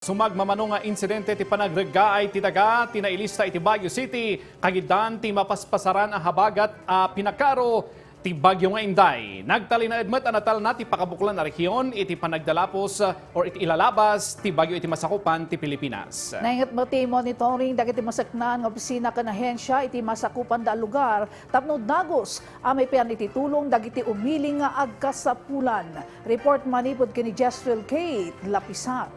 Sumagmamano nga insidente ti panagregaay ti daga tinailista iti Baguio City kagidan ti mapaspasaran a habagat a pinakaro ti Bagyo nga Inday. Nagtali na edmet anatal na ti pakabuklan na rehiyon iti panagdalapos or iti ilalabas ti Bagyo iti masakupan ti Pilipinas. Naingat mo ti monitoring dagiti masaknan nga opisina ken ahensya iti masakupan da lugar tapno dagos amay pian iti tulong dagiti umiling nga agkasapulan. Report manipod kini Jessril Kate Lapisar.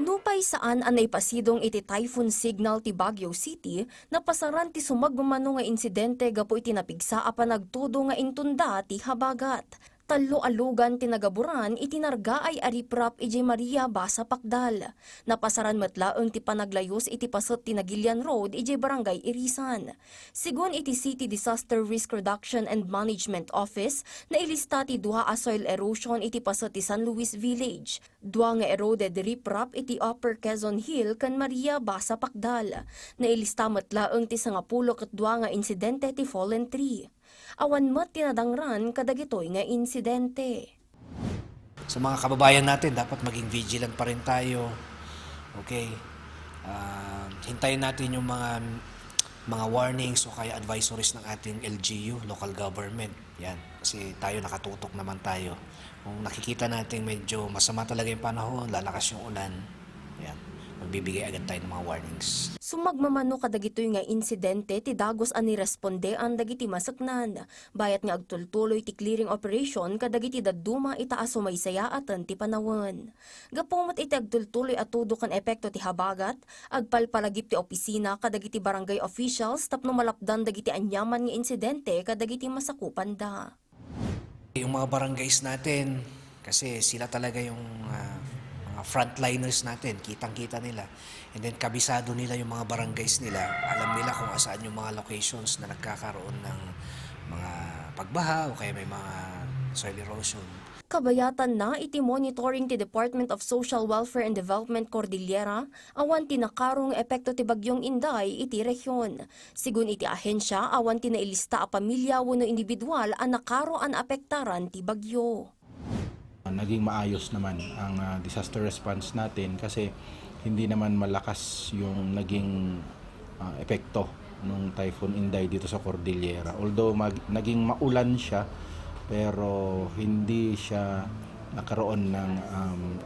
Nupay saan anay pasidong iti typhoon signal ti Baguio City na pasaran ti sumagmamano nga insidente gapo iti napigsa a panagtudo nga intunda ti habagat. Talo alugan tinagaburan itinarga ay ariprap iti Maria Basa Pakdal. Napasaran matlaeng ti panaglayos iti pasot ti Nagilian Road iti Barangay Irisan. Sigun iti City Disaster Risk Reduction and Management Office na ilista ti duha a soil erosion iti pasot ti San Luis Village. Dua nga eroded riprap iti Upper Quezon Hill kan Maria Basa Pakdal. Na ilista matlaeng ti 12 ket dua nga insidente ti fallen tree. Awan mat tinadangran kadagitoy nga insidente. Sa mga kababayan natin, dapat maging vigilant pa rin tayo. Okay? Hintayin natin yung mga warnings o kaya advisories ng ating LGU, local government. Yan. Kasi tayo nakatutok naman tayo. Kung nakikita natin medyo masama talaga yung panahon, lalakas yung ulan, yan. Magbibigay agad tayo ng mga warnings. Sumagmamano kadagitoy nga insidente ti dagos ani responde ang dagiti masaknan. Bayat nga agtultuloy ti clearing operation kadagiti dadduma itaas sumaysaya atan ti panawon. Gapumot iti agtultuloy atudo kan epekto ti habagat, agpalpalagip ti opisina kadagiti barangay officials tapno malapdan dagiti anyaman nga insidente kadagiti masakupan da. Yung mga barangays natin, kasi sila talaga yung mga frontliners natin, kitang-kita nila. And then kabisado nila yung mga barangays nila. Alam nila kung saan yung mga locations na nagkakaroon ng mga pagbaha o kaya may mga soil erosion. Kabayatan na iti monitoring ti Department of Social Welfare and Development Cordillera awan tinakarong epekto ti Bagyong Inday iti rehiyon. Sigun iti ahensya awan tinailista a pamilya wenno individual a nakaro an apektaran ti bagyo. Naging maayos naman ang disaster response natin kasi hindi naman malakas yung naging epekto ng Typhoon Inday dito sa Cordillera. Although naging maulan siya, pero hindi siya nakaroon ng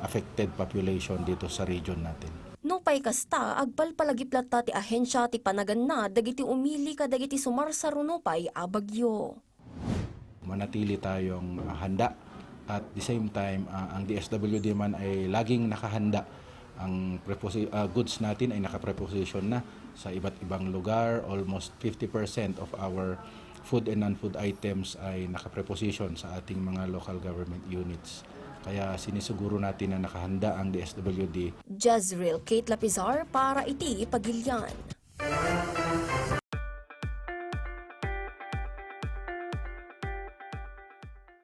affected population dito sa region natin. Nupay kasta, agpalpalagiplat ti ahensya ti panagan na dagiti umili ka dagiti sumarsarunupay a bagyo. Manatili tayong handa. At the same time, ang DSWD man ay laging nakahanda. Ang goods natin ay nakapreposition na sa iba't ibang lugar. Almost 50% of our food and non-food items ay nakapreposition sa ating mga local government units. Kaya sinisiguro natin na nakahanda ang DSWD. Jessril Kate Lapizar para iti Pagilian.